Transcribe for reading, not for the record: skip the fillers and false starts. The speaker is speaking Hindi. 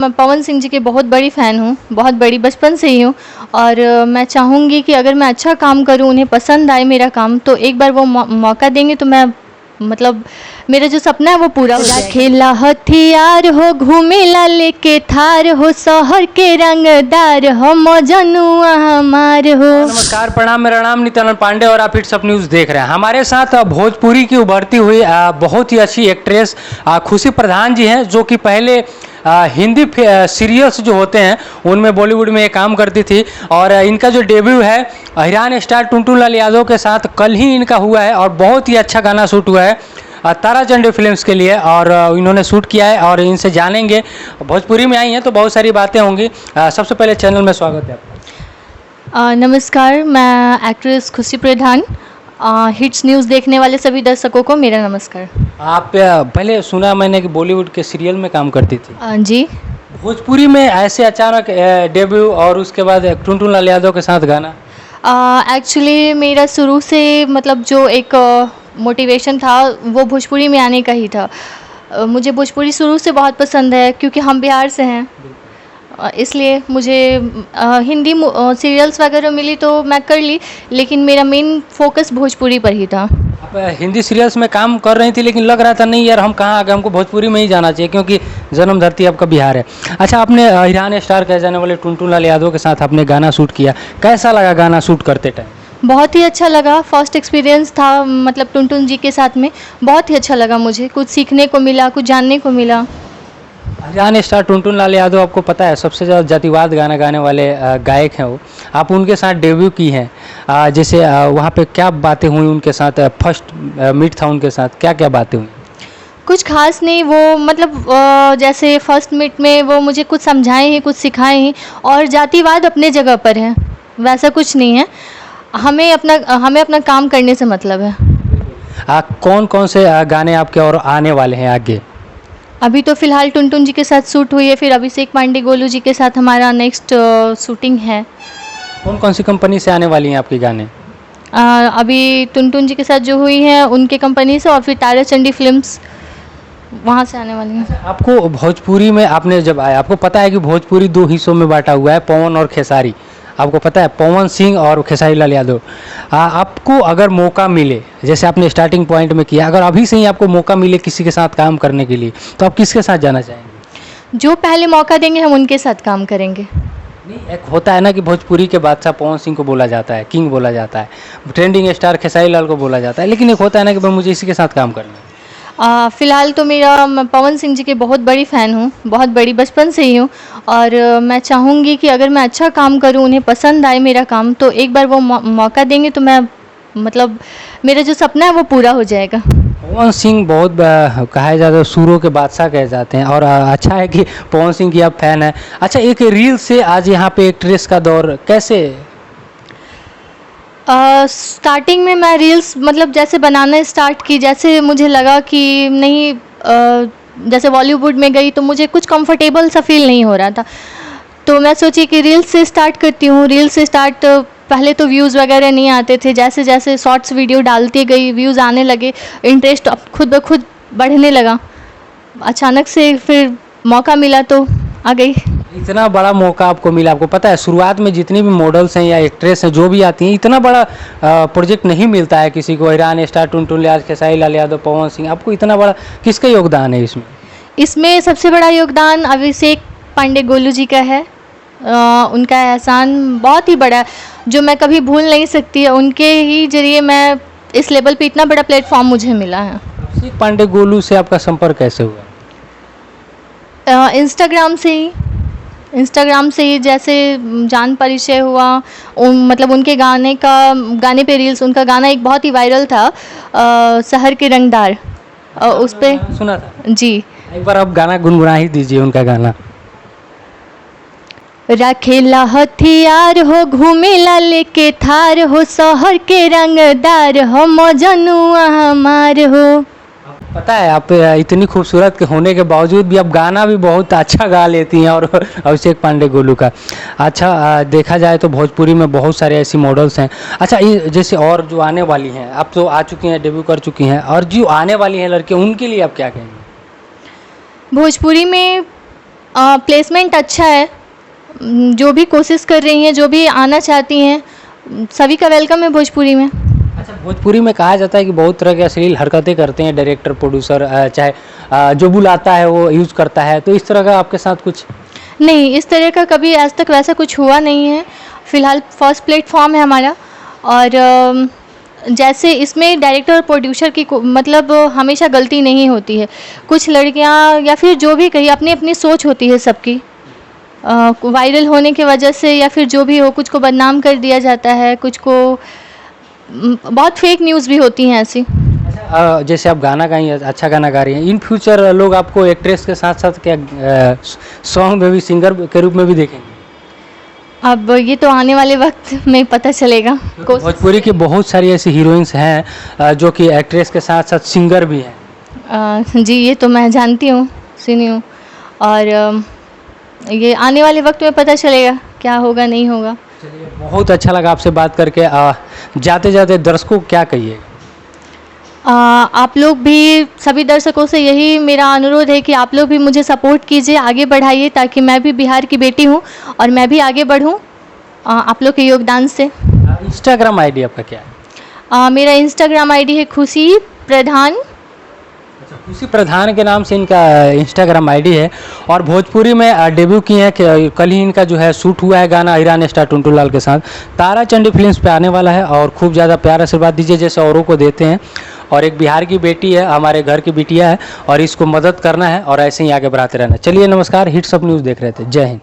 मैं पवन सिंह जी की बहुत बड़ी फ़ैन हूँ, बहुत बड़ी बचपन से ही हूँ। और मैं चाहूँगी कि अगर मैं अच्छा काम करूँ, उन्हें पसंद आए मेरा काम, तो एक बार वो मौका देंगे तो मैं मतलब मेरा जो सपना है वो पूरा हो जाएगा। खेला हथियार हो, घूमेला लेके थार हो, शहर के रंगदार हो, मौजनुआ हमार हो। नमस्कार, प्रणाम। मेरा नाम नित्यानंद पांडे और आप हिट्स अप न्यूज़ देख रहे हैं। हमारे साथ भोजपुरी की उभरती हुई बहुत ही अच्छी एक्ट्रेस खुशी प्रधान जी हैं, जो कि पहले हिंदी सीरियल्स जो होते हैं उनमें बॉलीवुड में ये काम करती थी। और इनका जो डेब्यू है हिरान स्टार टुनटुन लाल यादव के साथ कल ही इनका हुआ है और बहुत ही अच्छा गाना शूट हुआ है तारा चंडी फिल्म्स के लिए, और इन्होंने शूट किया है और इनसे जानेंगे। भोजपुरी में आई हैं तो बहुत सारी बातें होंगी। सबसे पहले चैनल में स्वागत है आपका। नमस्कार, मैं एक्ट्रेस खुशी प्रधान। हिट्स न्यूज़ देखने वाले सभी दर्शकों को मेरा नमस्कार। आप पहले सुना मैंने कि बॉलीवुड के सीरियल में काम करती थी। जी। भोजपुरी में ऐसे अचानक डेब्यू और उसके बाद टुनटुन लाल यादव के साथ गाना। एक्चुअली मेरा शुरू से मतलब जो एक मोटिवेशन था वो भोजपुरी में आने का ही था। मुझे भोजपुरी शुरू से बहुत पसंद है क्योंकि हम बिहार से हैं। इसलिए मुझे हिंदी सीरियल्स वगैरह मिली तो मैं कर ली, लेकिन मेरा मेन फोकस भोजपुरी पर ही था। आप हिंदी सीरियल्स में काम कर रही थी, लेकिन लग रहा था नहीं यार हम कहाँ आ गए, हमको भोजपुरी में ही जाना चाहिए क्योंकि जन्म धरती आपका बिहार है। अच्छा, आपने हिरान स्टार कहे जाने वाले टुनटुन लाल यादव के साथ आपने गाना शूट किया, कैसा लगा गाना शूट करते टाइम? बहुत ही अच्छा लगा। फर्स्ट एक्सपीरियंस था मतलब टुनटुन जी के साथ में, बहुत ही अच्छा लगा। मुझे कुछ सीखने को मिला, कुछ जानने को मिला। हिरान स्टार टुनटुन लाल यादव आपको पता है सबसे ज़्यादा जातिवाद गाना गाने वाले गायक हैं वो। आप उनके साथ डेब्यू की हैं, जैसे वहाँ पे क्या बातें हुई उनके साथ? फर्स्ट मीट था उनके साथ, क्या क्या बातें हुई? कुछ खास नहीं, वो मतलब जैसे फर्स्ट मीट में वो मुझे कुछ समझाए हैं, कुछ सिखाए हैं। और जातिवाद अपने जगह पर है, वैसा कुछ नहीं है। हमें अपना काम करने से मतलब है। कौन कौन से गाने आपके और आने वाले हैं आगे? अभी तो फ़िलहाल टुनटुन जी के साथ शूट हुई है, फिर अभिषेक पांडे गोलू जी के साथ हमारा नेक्स्ट शूटिंग है। कौन कौन सी कंपनी से आने वाली हैं आपके गाने? अभी टुनटुन जी के साथ जो हुई है उनके कंपनी से, और फिर तारा चंडी फिल्म्स वहाँ से आने वाली हैं। आपको भोजपुरी में आपने जब आया, आपको पता है कि भोजपुरी दो हिस्सों में बांटा हुआ है, पवन और खेसारी। आपको पता है, पवन सिंह और खेसारी लाल यादव। आपको अगर मौका मिले, जैसे आपने स्टार्टिंग पॉइंट में किया, अगर अभी से ही आपको मौका मिले किसी के साथ काम करने के लिए, तो आप किसके साथ जाना चाहेंगे? जो पहले मौका देंगे हम उनके साथ काम करेंगे। नहीं, एक होता है ना कि भोजपुरी के बादशाह पवन सिंह को बोला जाता है, किंग बोला जाता है, ट्रेंडिंग स्टार खेसारी लाल को बोला जाता है, लेकिन एक होता है ना कि भाई मुझे इसी के साथ काम करना है। फ़िलहाल तो मैं पवन सिंह जी की बहुत बड़ी फ़ैन हूँ, बहुत बड़ी बचपन से ही हूँ। और मैं चाहूँगी कि अगर मैं अच्छा काम करूँ, उन्हें पसंद आए मेरा काम, तो एक बार वो मौका देंगे तो मैं मतलब मेरा जो सपना है वो पूरा हो जाएगा। पवन सिंह बहुत कहा जाता है सुरों के बादशाह कहे जाते हैं, और अच्छा है कि पवन सिंह की आप फैन है। अच्छा, एक रील से आज यहाँ पे एक्ट्रेस का दौर कैसे? स्टार्टिंग में मैं रील्स मतलब जैसे बनाना स्टार्ट की, जैसे मुझे लगा कि नहीं जैसे बॉलीवुड में गई तो मुझे कुछ कंफर्टेबल सा फील नहीं हो रहा था, तो मैं सोची कि रील्स से स्टार्ट करती हूँ। रील्स से स्टार्ट पहले तो व्यूज़ वगैरह नहीं आते थे, जैसे जैसे शॉर्ट्स वीडियो डालती गई व्यूज़ आने लगे, इंटरेस्ट खुद ब खुद बढ़ने लगा। अचानक से फिर मौका मिला तो आ गई। इतना बड़ा मौका आपको मिला। आपको पता है शुरुआत में जितनी भी मॉडल्स हैं या एक्ट्रेस हैं जो भी आती हैं, इतना बड़ा प्रोजेक्ट नहीं मिलता है किसी को। हिरान स्टार टुनटुन लाल, खेसारी लाल यादव, पवन सिंह, आपको इतना बड़ा किसका योगदान है इसमें? इसमें सबसे बड़ा योगदान अभिषेक पांडे गोलू जी का है। उनका एहसान बहुत ही बड़ा, जो मैं कभी भूल नहीं सकती। उनके ही जरिए मैं इस लेवल पे इतना बड़ा प्लेटफॉर्म मुझे मिला है। अभिषेक पांडे गोलू से आपका संपर्क कैसे हुआ? इंस्टाग्राम से ही जैसे जान परिचय हुआ। मतलब उनके गाने पे रील्स, उनका गाना एक बहुत ही वायरल था, शहर के रंगदार, उस पे सुना था जी। एक बार आप गाना गुनगुना ही दीजिए उनका गाना। रखेला हथियार हो, घूमेला लेके थार हो, शहर के रंगदार हो, मौजनुआ हमार हो। पता है आप इतनी खूबसूरत के होने के बावजूद भी आप गाना भी बहुत अच्छा गा लेती हैं, और अभिषेक पांडे गोलू का। अच्छा, देखा जाए तो भोजपुरी में बहुत सारे ऐसी मॉडल्स हैं। अच्छा, ये जैसे और जो आने वाली हैं, आप तो आ चुकी हैं, डेब्यू कर चुकी हैं, और जो आने वाली हैं लड़के, उनके लिए आप क्या कहेंगे? भोजपुरी में प्लेसमेंट अच्छा है। जो भी कोशिश कर रही हैं, जो भी आना चाहती हैं, सभी का वेलकम है भोजपुरी में। अच्छा, भोजपुरी में कहा जाता है कि बहुत तरह की अश्लील हरकतें करते हैं डायरेक्टर, प्रोड्यूसर, चाहे जो बुलाता है वो यूज़ करता है, तो इस तरह का आपके साथ कुछ? नहीं, इस तरह का कभी आज तक वैसा कुछ हुआ नहीं है। फ़िलहाल फर्स्ट प्लेटफॉर्म है हमारा। और जैसे इसमें डायरेक्टर और प्रोड्यूसर की मतलब हमेशा गलती नहीं होती है। कुछ लड़कियां या फिर जो भी कही, अपनी अपनी सोच होती है सबकी। वायरल होने की वजह से या फिर जो भी हो, कुछ को बदनाम कर दिया जाता है, कुछ को बहुत फेक न्यूज़ भी होती हैं ऐसी। जैसे आप गाना गाई हैं, अच्छा गाना गा रही हैं, इन फ्यूचर लोग आपको एक्ट्रेस के साथ साथ क्या सॉन्ग में भी, सिंगर के रूप में भी देखेंगे? अब ये तो आने वाले वक्त में पता चलेगा। भोजपुरी की बहुत सारी ऐसी हीरोइंस हैं जो कि एक्ट्रेस के साथ साथ सिंगर भी हैं। जी, ये तो मैं जानती हूँ, सुनी हूँ। और ये आने वाले वक्त में पता चलेगा क्या होगा, नहीं होगा। चलिए, बहुत अच्छा लगा आपसे बात करके। जाते जाते दर्शकों को क्या कहिएगा? आप लोग भी, सभी दर्शकों से यही मेरा अनुरोध है कि आप लोग भी मुझे सपोर्ट कीजिए, आगे बढ़ाइए, ताकि मैं भी बिहार की बेटी हूँ और मैं भी आगे बढ़ूँ आप लोग के योगदान से। इंस्टाग्राम आईडी आपका क्या है? मेरा इंस्टाग्राम आईडी है खुशी प्रधान। अच्छा, खुशी प्रधान के नाम से इनका इंस्टाग्राम आईडी है। और भोजपुरी में डेब्यू किए हैं कि कल ही इनका जो है शूट हुआ है गाना ईरान स्टार टुनटू लाल के साथ। तारा चंडी फिल्म्स पे आने वाला है और खूब ज़्यादा प्यार आशीर्वाद दीजिए जैसे औरों को देते हैं। और एक बिहार की बेटी है, हमारे घर की बिटिया है और इसको मदद करना है और ऐसे ही आगे बढ़ाते रहना। चलिए, नमस्कार। हिट्स ऑफ न्यूज़ देख रहे थे। जय हिंद।